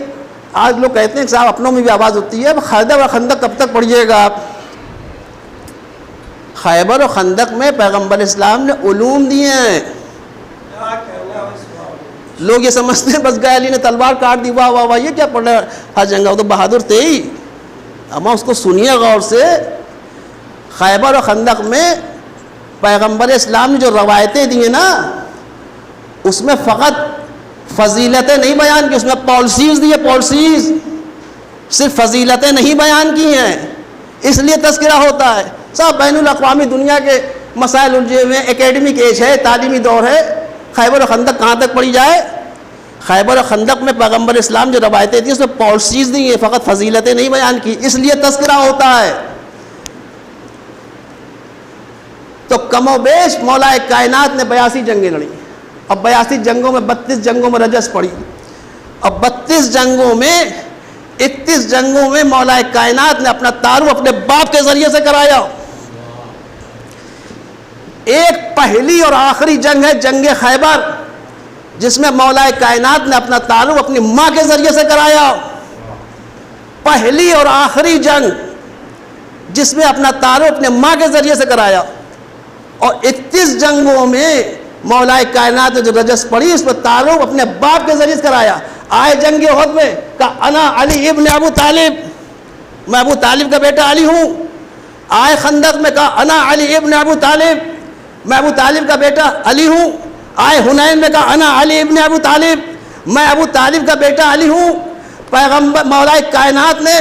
آج لوگ کہتے ہیں کہ صاحب اپنوں میں بھی آواز ہوتی ہے، خیبر و خندق کب تک پڑھیے گا آپ؟ خیبر و خندق میں پیغمبر اسلام نے علوم دیے ہیں۔ لوگ یہ سمجھتے ہیں بس گئے علی نے تلوار کاٹ دی، واہ واہ واہ یہ کیا پڑھ رہا ہے، ہر جنگ وہ تو بہادر تھے ہی۔ اما اس کو سنیے غور سے، خیبر و خندق میں پیغمبر اسلام نے جو روایتیں دی ہیں نا، اس میں فقط فضیلتیں نہیں بیان کی، اس میں پالیسیز دی ہے، پالیسیز، صرف فضیلتیں نہیں بیان کی ہیں، اس لیے تذکرہ ہوتا ہے۔ صاحب بین الاقوامی دنیا کے مسائل الجھے ہوئے، اکیڈمک ایج ہے، تعلیمی دور ہے، خیبر و خندق کہاں تک پڑھی جائے؟ خیبر و خندق میں پیغمبر اسلام جو روایتیں تھیں اس میں پالیسیز دی ہیں، فقط فضیلتیں نہیں بیان کی، اس لیے تذکرہ ہوتا ہے۔ تو کم و بیش مولا کائنات نے 82 جنگیں لڑیں، اور 82 جنگوں میں 32 جنگوں میں رجس پڑی، اور 32 جنگوں میں 31 جنگوں میں مولا کائنات نے اپنا تعارف اپنے باپ کے ذریعے سے کرایا۔ ایک پہلی اور آخری جنگ ہے جنگ خیبر، جس میں مولا کائنات نے اپنا تعارف اپنی ماں کے ذریعے سے کرایا۔ پہلی اور آخری جنگ جس میں اپنا تعارف اپنے ماں کے ذریعے سے کرایا، اور 31 جنگوں میں مولا کائنات نے جو رجس پڑھی اس میں تعارف اپنے باپ کے ذریعے سے کرایا۔ آئے جنگ احد میں کہا انا علی ابن ابو طالب، میں ابو طالب کا بیٹا علی ہوں۔ آئے خندق میں کہا انا علی ابن ابو طالب، میں ابو طالب کا بیٹا علی ہوں۔ آئے حنین میں کہا انا علی ابن ابو طالب، میں ابو طالب کا بیٹا علی ہوں۔ پیغمبر مولا کائنات نے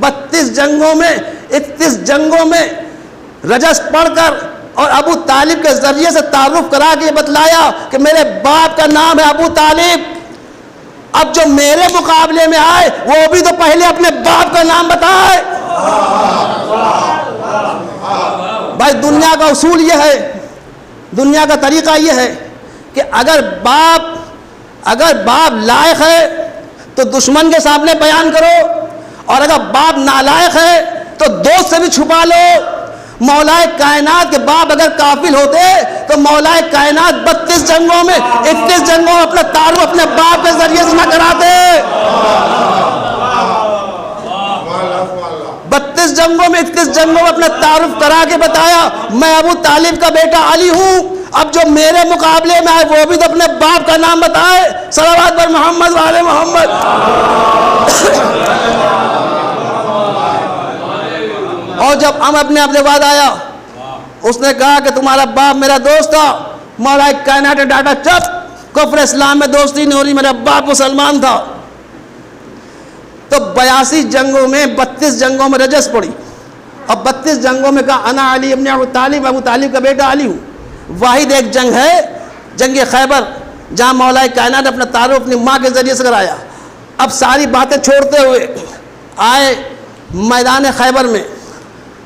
32 جنگوں میں 31 جنگوں میں رجس پڑھ کر اور ابو طالب کے ذریعے سے تعارف کرا کے یہ بتلایا کہ میرے باپ کا نام ہے ابو طالب۔ اب جو میرے مقابلے میں آئے وہ بھی تو پہلے اپنے باپ کا نام بتائے۔ بھائی دنیا کا اصول یہ ہے، دنیا کا طریقہ یہ ہے کہ اگر باپ لائق ہے تو دشمن کے سامنے بیان کرو، اور اگر باپ نالائق ہے تو دوست سے بھی چھپا لو۔ مولا کائنات کے باپ اگر کافل ہوتے تو مولا کائنات 32 جنگوں میں 31 جنگوں میں اپنا تعارف اپنے باپ کے ذریعے سے نہ کراتے۔ 32 جنگوں میں 31 جنگوں میں اپنا تعارف کرا کے بتایا میں ابو طالب کا بیٹا علی ہوں۔ اب جو میرے مقابلے میں آئے وہ بھی تو اپنے باپ کا نام بتائے۔ صلوات بر محمد وعلی محمد۔ اور جب ہم اپنے بعد آیا اس نے کہا کہ تمہارا باپ میرا دوست تھا، مولا کائنات نے ڈاٹا چپ، کفر اسلام میں دوستی نہیں ہو رہی، میرا باپ مسلمان تھا۔ تو 82 جنگوں میں 32 جنگوں میں رجس پڑی، اب 32 جنگوں میں کہا انا علی ابن ابو طالب، ابو طالب کا بیٹا علی ہوں۔ واحد ایک جنگ ہے جنگ خیبر جہاں مولا کائنات نے اپنا تعارف اپنی ماں کے ذریعے سے کرایا۔ اب ساری باتیں چھوڑتے ہوئے آئے میدان خیبر میں،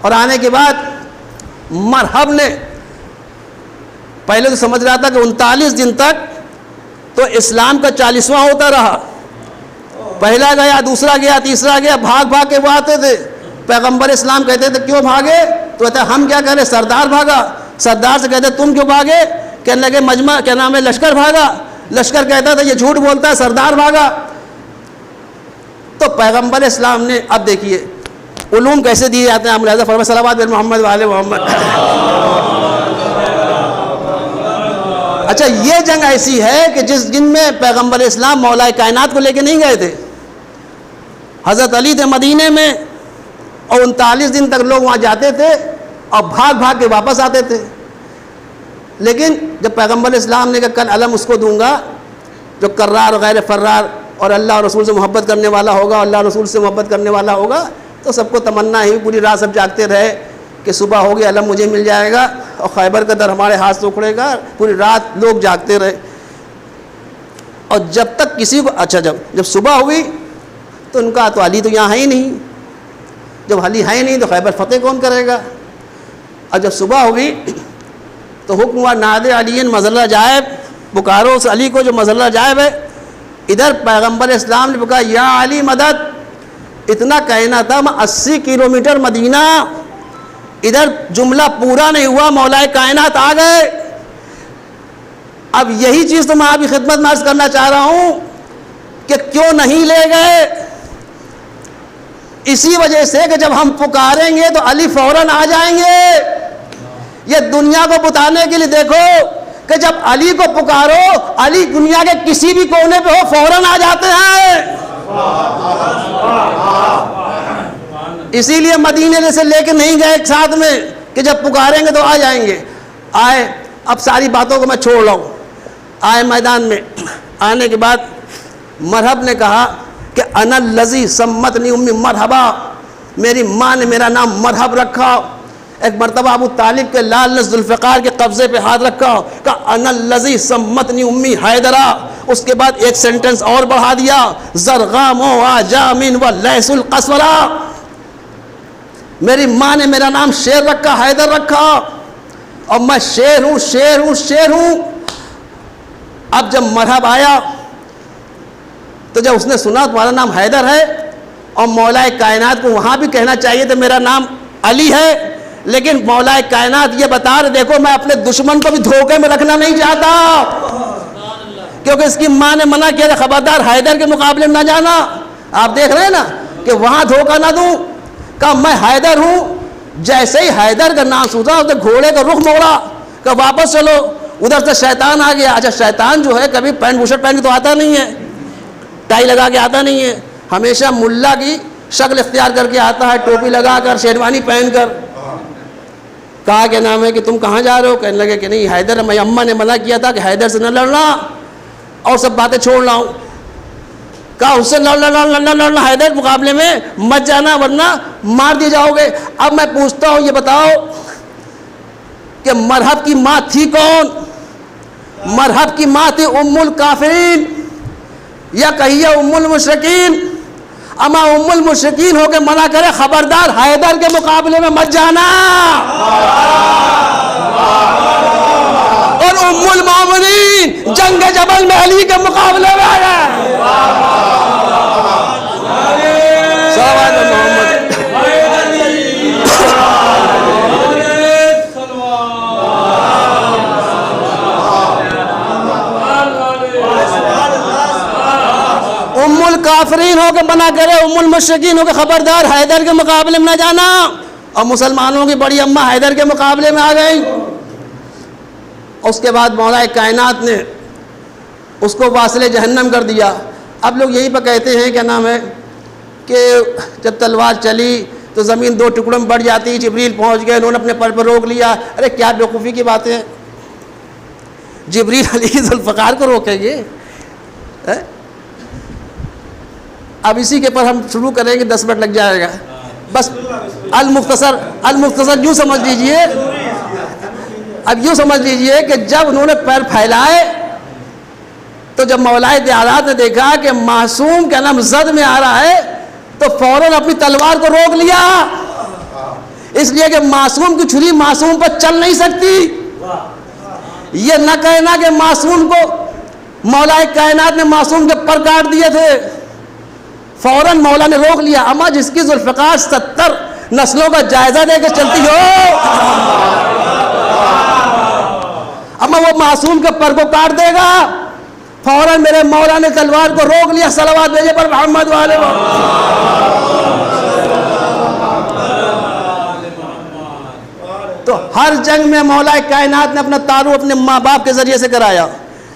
اور آنے کے بعد مرحب نے پہلے تو سمجھ رہا تھا کہ 39 دن تک تو اسلام کا 40واں ہوتا رہا، پہلا گیا، دوسرا گیا، تیسرا گیا، بھاگ بھاگ کے وہ آتے تھے، پیغمبر اسلام کہتے تھے کیوں بھاگے؟ تو کہتے ہم کیا کریں، سردار بھاگا، سردار سے کہتے تم کیوں بھاگے؟ کہنے لگے مجمع کیا نام ہے لشکر بھاگا، لشکر کہتا تھا یہ جھوٹ بولتا ہے، سردار بھاگا۔ تو پیغمبر اسلام نے اب دیکھیے علوم کیسے دیے جاتے ہیں، آپ ملاحظہ فرمائیں صلوات بر محمد و آل محمد۔ اچھا یہ جنگ ایسی ہے کہ جس جن میں پیغمبر اسلام مولا کائنات کو لے کے نہیں گئے تھے، حضرت علی تھے مدینے میں اور 39 دن تک لوگ وہاں جاتے تھے اور بھاگ بھاگ کے واپس آتے تھے، لیکن جب پیغمبر اسلام نے کہا کل علم اس کو دوں گا جو کرار اور غیر فرار اور اللہ اور رسول سے محبت کرنے والا ہوگا، اللہ اور رسول سے محبت کرنے والا ہوگا، تو سب کو تمنا ہی، پوری رات سب جاگتے رہے کہ صبح ہوگی علم مجھے مل جائے گا اور خیبر کا در ہمارے ہاتھ سے اکھڑے گا، پوری رات لوگ جاگتے رہے۔ اور جب تک کسی کو اچھا جب صبح ہوئی تو ان کا تو علی تو یہاں ہے ہی نہیں، جب علی ہے ہی نہیں تو خیبر فتح کون کرے گا؟ اور جب صبح ہوئی تو حکم ہوا نادے علی مظلہ جائب، پکارو اس علی کو جو مظلہ جائب ہے۔ ادھر پیغمبر اسلام نے پکارا یا علی مدد، اتنا کہنا تھا میں 80 کلومیٹر مدینہ، ادھر جملہ پورا نہیں ہوا مولا کائنات آ گئے۔ اب یہی چیز تو میں آپ کی خدمت میں عرض کرنا چاہ رہا ہوں کہ کیوں نہیں لے گئے، اسی وجہ سے کہ جب ہم پکاریں گے تو علی فوراً آ جائیں گے۔ یہ دنیا کو بتانے کے لیے دیکھو کہ جب علی کو پکارو علی دنیا کے کسی بھی کونے پہ ہو فوراً آ جاتے ہیں۔ اسی لیے مدینے سے لے کے نہیں گئے ایک ساتھ میں کہ جب پکاریں گے تو آ جائیں گے۔ آئے، اب ساری باتوں کو میں چھوڑ رہا ہوں، آئے میدان میں، آنے کے بعد مرحب نے کہا کہ انا الذی سمتنی امی مرحبا، میری ماں نے میرا نام مرحب رکھا۔ ایک مرتبہ ابو طالب کے لال نے ذوالفقار کے قبضے پہ ہاتھ رکھا، کہا انا الذی سمتنی امی حیدرا۔ اس کے بعد ایک سینٹنس اور بڑھا دیا، زرغام و آجامن و لیس القصورا، میری ماں نے میرا نام شیر رکھا، حیدر رکھا، اور میں شیر ہوں شیر ہوں شیر ہوں۔ اب جب مرحب آیا تو جب اس نے سنا تمہارا نام حیدر ہے اور مولا کائنات کو وہاں بھی کہنا چاہیے تو میرا نام علی ہے، لیکن مولا کائنات یہ بتا رہے دیکھو میں اپنے دشمن کو بھی دھوکے میں رکھنا نہیں چاہتا، کیونکہ اس کی ماں نے منع کیا کہ خبردار حیدر کے مقابلے میں نہ جانا۔ آپ دیکھ رہے ہیں نا کہ وہاں دھوکہ نہ دوں، کہا میں حیدر ہوں۔ جیسے ہی حیدر کا نام سوچا اس نے گھوڑے کا رخ موڑا، کہا واپس چلو۔ ادھر سے شیطان آ گیا۔ اچھا شیطان جو ہے کبھی پینٹ بوشٹ پہن کے تو آتا نہیں ہے، ٹائی لگا کے آتا نہیں ہے، ہمیشہ ملا کی شکل اختیار کر کے آتا ہے، ٹوپی لگا کر شیروانی پہن کر۔ کہا کہ نام ہے کہ تم کہاں جا رہے ہو؟ کہنے لگے کہ نہیں حیدر، میں اماں نے منع کیا تھا کہ حیدر سے نہ لڑنا اور سب باتیں چھوڑ رہا ہوں۔ کہا اس سے لڑنا حیدر مقابلے میں مت جانا ورنہ مار دی جاؤ گے۔ اب میں پوچھتا ہوں یہ بتاؤ کہ مرحب کی ماں تھی کون؟ مرحب کی ماں تھی ام الکافرین یا کہیے ام المشرکین۔ اما ام المشرکین ہو کے منع کرے خبردار حیدر کے مقابلے میں مت جانا، اور ام المومنین جنگ جبل میں علی کے مقابلے میں آ گئے۔ ام الکافرین ہو کے منع کرے، ام المشرکین ہو کے خبردار حیدر کے مقابلے میں نہ جانا، اور مسلمانوں کی بڑی اماں حیدر کے مقابلے میں آ گئی۔ اس کے بعد مولا کائنات نے اس کو واصل جہنم کر دیا۔ اب لوگ یہی پہ کہتے ہیں کیا نام ہے کہ جب تلوار چلی تو زمین دو ٹکڑوں میں بڑھ جاتی، جبریل پہنچ گئے، انہوں نے اپنے پر پر روک لیا۔ ارے کیا بیوقوفی کی باتیں ہیں، جبریل علی کی ذوالفقار کو روکیں گے؟ اب اسی کے پر ہم شروع کریں گے 10 منٹ لگ جائے گا۔ بس المختصر یوں سمجھ لیجئے، اب یوں سمجھ لیجئے کہ جب انہوں نے پیر پھیلائے تو جب مولائے دیالات نے دیکھا کہ معصوم کا نام زد میں آ رہا ہے تو فوراً اپنی تلوار کو روک لیا۔ اس لیے کہ معصوم کی چھری معصوم پر چل نہیں سکتی. یہ نہ کہنا کہ معصوم کو مولا کائنات نے معصوم کے پر کاٹ دیے تھے. فوراً مولا نے روک لیا. اما جس کی ذوالفقار 70 نسلوں کا جائزہ دے کے چلتی ہو، اما وہ معصوم کے پر کو کاٹ دے گا. فوراً میرے مولا نے تلوار کو روک لیا. صلوات بھیجے پر محمد والے. تو ہر جنگ میں مولا کائنات نے اپنا تعارف اپنے ماں باپ کے ذریعے سے کرایا،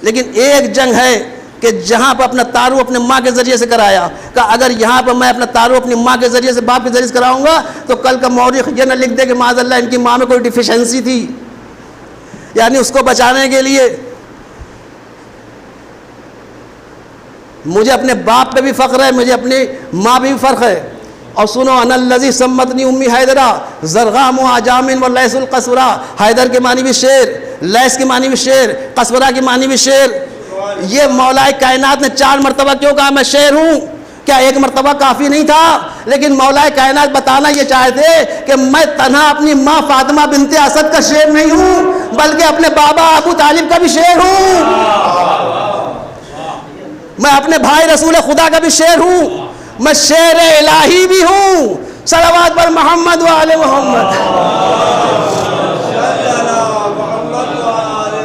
لیکن ایک جنگ ہے کہ جہاں پر اپنا تعارف اپنے ماں کے ذریعے سے کرایا کہ اگر یہاں پر میں اپنا تعارف اپنی ماں کے ذریعے سے باپ کے ذریعے سے کراؤں گا تو کل کا مورخ یہ نہ لکھ دے کہ معاذ اللہ ان کی ماں میں کوئی ڈیفیشنسی تھی. یعنی اس کو بچانے کے لیے مجھے اپنے باپ پہ بھی فخر ہے، مجھے اپنی ماں پہ بھی فخر ہے. اور سنو، انا الذی سمتنی امی حیدرہ زرغام و عجامن و لیس القصورہ. حیدر کے معنی بھی شیر، لیس کے معنی بھی شیر، قصورہ کے معنی بھی شیر. یہ مولا کائنات نے 4 مرتبہ کیوں کہا میں شیر ہوں؟ کیا ایک مرتبہ کافی نہیں تھا؟ لیکن مولا کائنات بتانا یہ چاہتے کہ میں تنہا اپنی ماں فاطمہ بنت اسد کا شیر نہیں ہوں، بلکہ اپنے بابا ابو طالب کا بھی شیر ہوں. میں اپنے بھائی رسول خدا کا بھی شیر ہوں. میں شیر الہی بھی ہوں. صلوات پر محمد و آل محمد.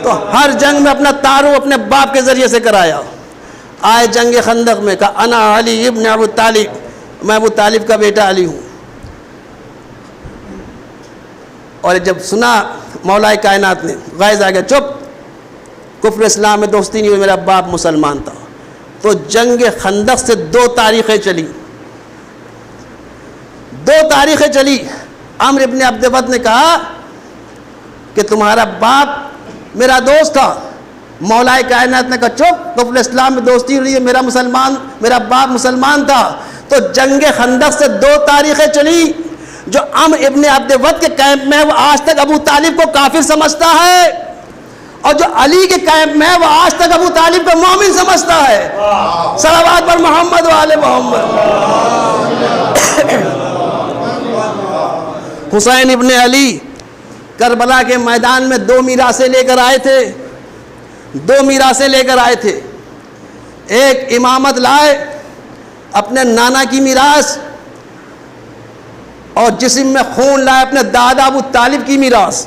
تو ہر جنگ میں اپنا تعارف اپنے باپ کے ذریعے سے کرایا. آئے جنگ خندق میں کہا انا علی ابن ابو طالب، میں ابو طالب کا بیٹا علی ہوں. اور جب سنا مولا کائنات نے، غائز آ گیا، چپ، کفر اسلام میں دوستی نہیں ہوئی، میرا باپ مسلمان تھا. تو جنگ خندق سے 2 تاریخیں چلی. 2 تاریخیں چلی. عمرو ابن عبد ود نے کہا کہ تمہارا باپ میرا دوست تھا. مولا کائنات نے کہا چپ، کفر اسلام میں دوستی ہو رہی ہے، میرا باپ مسلمان تھا. تو جنگ خندق سے 2 تاریخیں چلی. جو عمرو ابن عبد ود کے کیمپ میں وہ آج تک ابو طالب کو کافر سمجھتا ہے، اور جو علی کے کیمپ میں وہ آج تک ابو طالب کو مومن سمجھتا ہے. صلوات پر محمد و آل محمد. حسین ابن علی کربلا کے میدان میں 2 میراثیں لے کر آئے تھے. 2 میراثیں لے کر آئے تھے. ایک امامت لائے، اپنے نانا کی میراث، اور جسم میں خون لائے اپنے دادا ابو طالب کی میراث.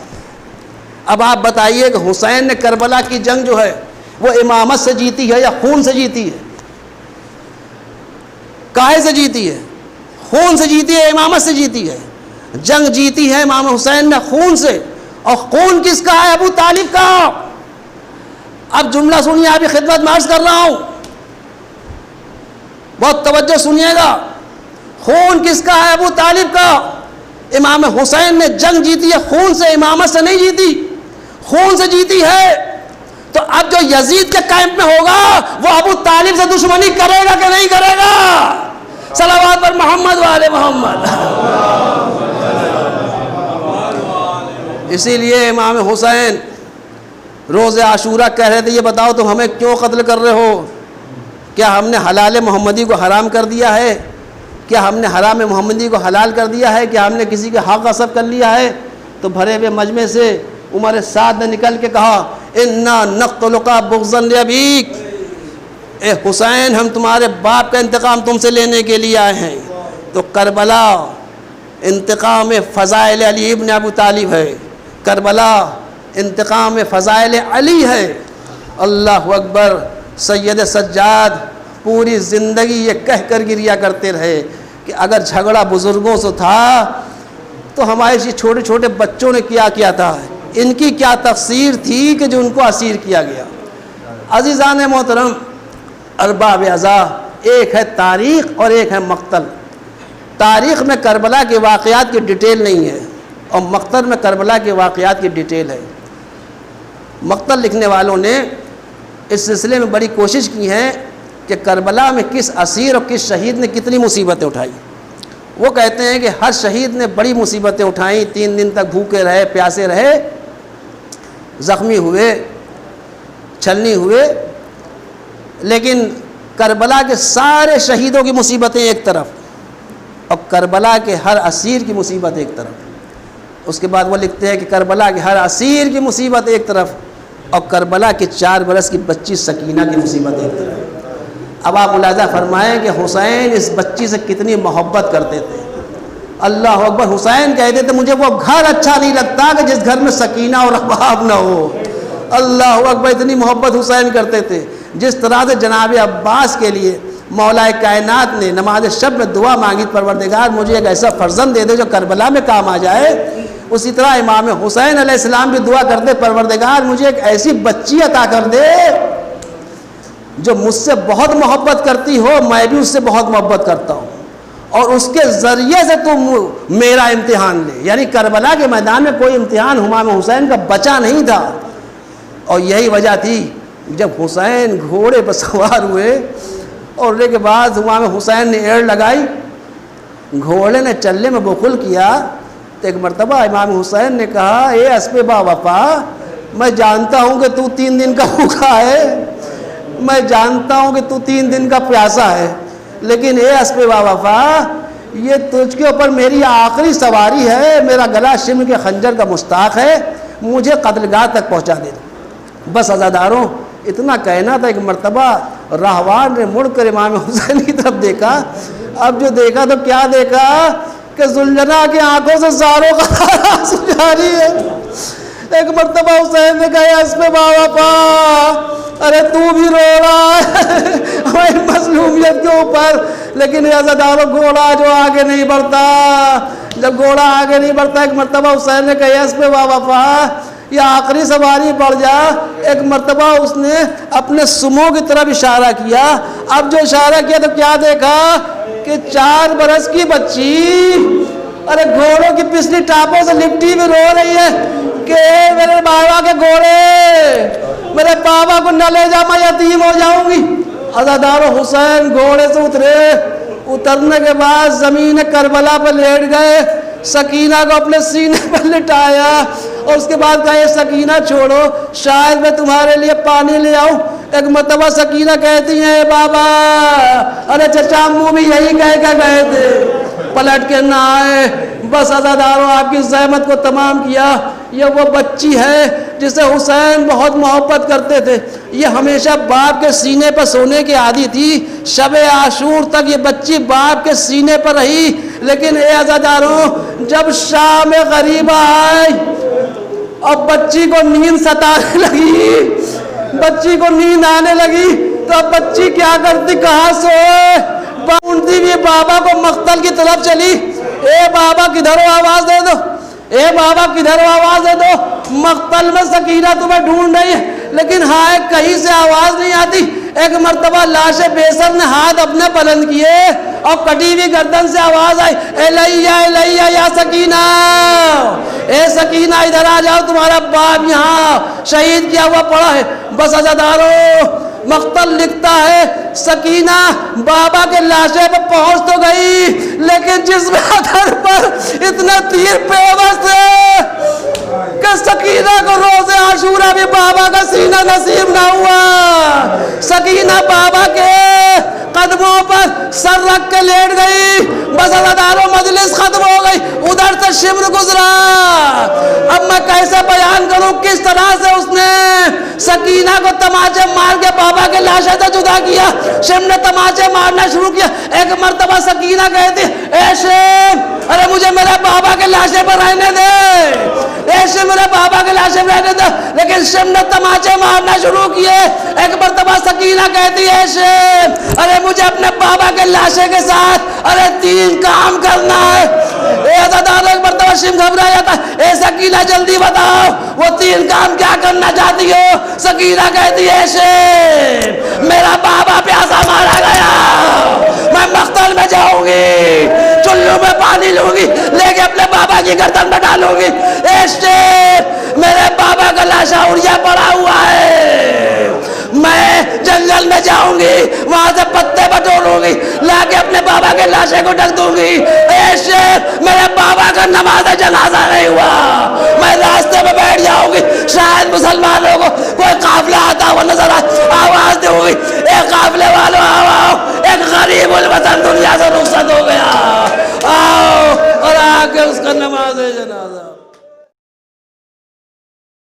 اب آپ بتائیے کہ حسین نے کربلا کی جنگ جو ہے وہ امامت سے جیتی ہے یا خون سے جیتی ہے؟ کاہے سے جیتی ہے؟ خون سے جیتی ہے، امامت سے جیتی ہے. جنگ جیتی ہے امام حسین نے خون سے. اور خون کس کا ہے؟ ابو طالب کا. اب جملہ سنیے، آپ کی خدمت میں عرض کر رہا ہوں، بہت توجہ سنیے گا. خون کس کا ہے؟ ابو طالب کا. امام حسین نے جنگ جیتی ہے خون سے، امامت سے نہیں جیتی، خون سے جیتی ہے. تو اب جو یزید کے کیمپ میں ہوگا وہ ابو طالب سے دشمنی کرے گا کہ نہیں کرے گا؟ صلوات پر محمد و آل محمد. اسی لیے امام حسین روز عاشورہ کہہ رہے تھے یہ بتاؤ تم ہمیں کیوں قتل کر رہے ہو؟ کیا ہم نے حلال محمدی کو حرام کر دیا ہے؟ کیا ہم نے حرام محمدی کو حلال کر دیا ہے؟ کیا ہم نے کسی کے حق غصب کر لیا ہے؟ تو بھرے ہوئے مجمع سے عمر سعد نے نکل کے کہا انا نقتلک بغضا لابیک. اے حسین، ہم تمہارے باپ کا انتقام تم سے لینے کے لیے آئے ہیں. تو کربلا انتقام فضائل علی ابن ابو طالب ہے. کربلا انتقام فضائل علی ہے. اللہ اکبر. سید سجاد پوری زندگی یہ کہہ کر گریا کرتے رہے کہ اگر جھگڑا بزرگوں سے تھا تو ہمارے چھوٹے چھوٹے بچوں نے کیا تھا، ان کی کیا تقصیر تھی کہ جو ان کو اسیر کیا گیا. عزیزان محترم، ارباب اعزاء، ایک ہے تاریخ اور ایک ہے مقتل. تاریخ میں کربلا کے واقعات کی ڈیٹیل نہیں ہے اور مقتل میں کربلا کے واقعات کی ڈیٹیل ہے. مقتل لکھنے والوں نے اس سلسلے میں بڑی کوشش کی ہے کہ کربلا میں کس اسیر اور کس شہید نے کتنی مصیبتیں اٹھائی. وہ کہتے ہیں کہ ہر شہید نے بڑی مصیبتیں اٹھائیں، 3 دن تک بھوکے رہے، پیاسے رہے، زخمی ہوئے، چھلنی ہوئے. لیکن کربلا کے سارے شہیدوں کی مصیبتیں ایک طرف اور کربلا کے ہر اسیر کی مصیبت ایک طرف. اس کے بعد وہ لکھتے ہیں کہ کربلا کے ہر اسیر کی مصیبت ایک طرف اور کربلا کی 4 برس کی بچی سکینہ کی مصیبت ایک طرف۔ اب آپ ملاحظہ فرمائیں کہ حسین اس بچی سے کتنی محبت کرتے تھے۔ اللہ اکبر، حسین کہتے تھے مجھے وہ گھر اچھا نہیں لگتا کہ جس گھر میں سکینہ اور رباب نہ ہو۔ اللہ اکبر، اتنی محبت حسین کرتے تھے۔ جس طرح سے جناب عباس کے لیے مولا کائنات نے نماز شب میں دعا مانگی، پروردگار مجھے ایک ایسا فرزند دے دے جو کربلا میں کام آ جائے، اسی طرح امام حسین علیہ السلام بھی دعا کرتے، پروردگار مجھے ایک ایسی بچی عطا کر دے جو مجھ سے بہت محبت کرتی ہو، میں بھی اس سے بہت محبت کرتا ہوں، اور اس کے ذریعے سے تم میرا امتحان لے۔ یعنی کربلا کے میدان میں کوئی امتحان امام حسین کا بچا نہیں تھا، اور یہی وجہ تھی جب حسین گھوڑے پر سوار ہوئے اور اس کے بعد امام حسین نے ایڑ لگائی، گھوڑے نے چلنے میں بخل کیا، تو ایک مرتبہ امام حسین نے کہا اے اسب با وفا، میں جانتا ہوں کہ تو 3 دن کا بھوکا ہے، میں جانتا ہوں کہ تو 3 دن کا پیاسا ہے، لیکن اے اسب با وفا، یہ تجھ کے اوپر میری آخری سواری ہے، میرا گلا شم کے خنجر کا مستاق ہے، مجھے قتل گاہ تک پہنچا دے۔ بس عزاداروں، اتنا کہنا تھا۔ ایک مرتبہ راہوان نے مڑ کر امام حسین کی طرف دیکھا، اب جو دیکھا تو کیا دیکھا کہ ذوالجناح کی آنکھوں سے زاروں کا آنسو جاری ہے۔ ایک مرتبہ حسین نے کہا اس پہ وفا، ارے تو بھی رو رہا ہے ہماری مظلومیت کے اوپر، لیکن یہ عزاداروں گھوڑا جو آگے نہیں بڑھتا، جب گھوڑا آگے نہیں بڑھتا، ایک مرتبہ حسین نے کہا اس پہ وفا یا آخری سواری پڑ جا۔ ایک مرتبہ اس نے اپنے سمو کی طرف اشارہ کیا، اب جو اشارہ کیا تو کیا دیکھا کہ 4 برس کی بچی ارے گھوڑوں کی پچھلی ٹاپوں سے لپٹی بھی رو رہی ہے کہ میرے بابا کے گھوڑے، میرے بابا کو نہ لے جا، میں یتیم ہو جاؤں گی۔ عزادار حسین گھوڑے سے اترنے کے بعد زمین کربلا پہ لیٹ گئے، سکینہ کو اپنے سینے پر لٹایا اور اس کے بعد کہا سکینہ چھوڑو، شاید میں تمہارے لیے پانی لے آؤں۔ ایک مرتبہ سکینہ کہتی ہیں بابا، ارے چچا امو بھی یہی کہہ کے گئے تھے، پلٹ کے نہ آئے۔ بس عزاداروں، آپ کی زحمت کو تمام کیا۔ یہ وہ بچی ہے جسے حسین بہت محبت کرتے تھے، یہ ہمیشہ باپ کے سینے پر سونے کی عادی تھی۔ شب عاشور تک یہ بچی باپ کے سینے پر رہی، لیکن اے عزاداروں، جب شام غریبہ آئی اور بچی کو نیند ستانے لگی، بچی کو نیند آنے لگی، تو اب بچی کیا کرتی، کہاں سوئے، ڈھونڈتی بھی بابا کو مقتل کی طرف چلی۔ اے بابا کدھر ہو، آواز دے دو، اے بابا کدھر ہو، آواز دے دو۔ مقتل میں سکینہ تمہیں ڈھونڈ رہی ہے، لیکن ہائے کہیں سے آواز نہیں آتی۔ ایک مرتبہ لاش بیسر نے ہاتھ اپنے بلند کیے اور کٹی ہوئی گردن سے آواز آئی، الیہ الیہ یا سکینہ، اے سکینہ ادھر آ جاؤ، تمہارا باپ یہاں شہید کیا ہوا پڑا ہے۔ بس عزاداروں، مقتل لکھتا ہے سکینہ بابا کے لاشے پہ پہنچ تو گئی، لیکن جس بدن پر اتنے تیر پیوست تھے کہ سکینہ کو روز عاشورہ بھی بابا کا سینہ نصیب نہ ہوا۔ سکینہ بابا کے قدموں پر سر رکھ کے لیٹ گئی۔ بس عزاداروں، مجلس ختم ہو گئی، ادھر سے شمر گزرا۔ اب میں کیسے بیان کروں کس طرح سے اس نے سکینہ کو تماچے مار کے بابا کے لاشے سے جدا کیا۔ شم نے تماچے مارنا شروع کیا۔ ایک مرتبہ سکینہ کہتی، اے شم، ارے مجھے میرے بابا کے لاشے پر رہنے دے، اے شم میرے بابا کے لاشے پر رہنے دے، لیکن شم نے تماچے مارنا شروع کیے۔ ایک مرتبہ سکینہ کہتی ہے، شم، ارے مجھے اپنے بابا کے لاشے کے ساتھ 3 کام کرنا ہے۔ اے عزادار، ایک مرتبہ شم گھبرا جاتا ہے، اے سکینہ جلدی بتاؤ وہ 3 کام کیا کرنا چاہتی ہو۔ سکینہ کہتی ہے، شم، میرا بابا پیاسا مارا گیا، میں مقتل میں جاؤں گی، چلو میں پانی لوں گی، لے کے اپنے بابا کی گردن میں ڈالوں گی۔ اے شم، میرے بابا کا لاشا اڑیا پڑا ہوا ہے، میں جنگل میں جاؤں گی، وہاں سے پتے بٹوروں گی، لا کے اپنے بابا کے لاشے کو ڈھک دوں گی۔ اے شیخ، میرے بابا کا نماز جنازہ نہیں ہوا، میں راستے میں بیٹھ جاؤں گی، شاید مسلمانوں کو کوئی قافلہ آتا ہوا نظر آئے، آواز دوں گی، اے قافلے والوں آؤ، ایک غریب الوطن دنیا سے رخصت ہو گیا، آؤ، اور آ کے اس کا نماز جنازہ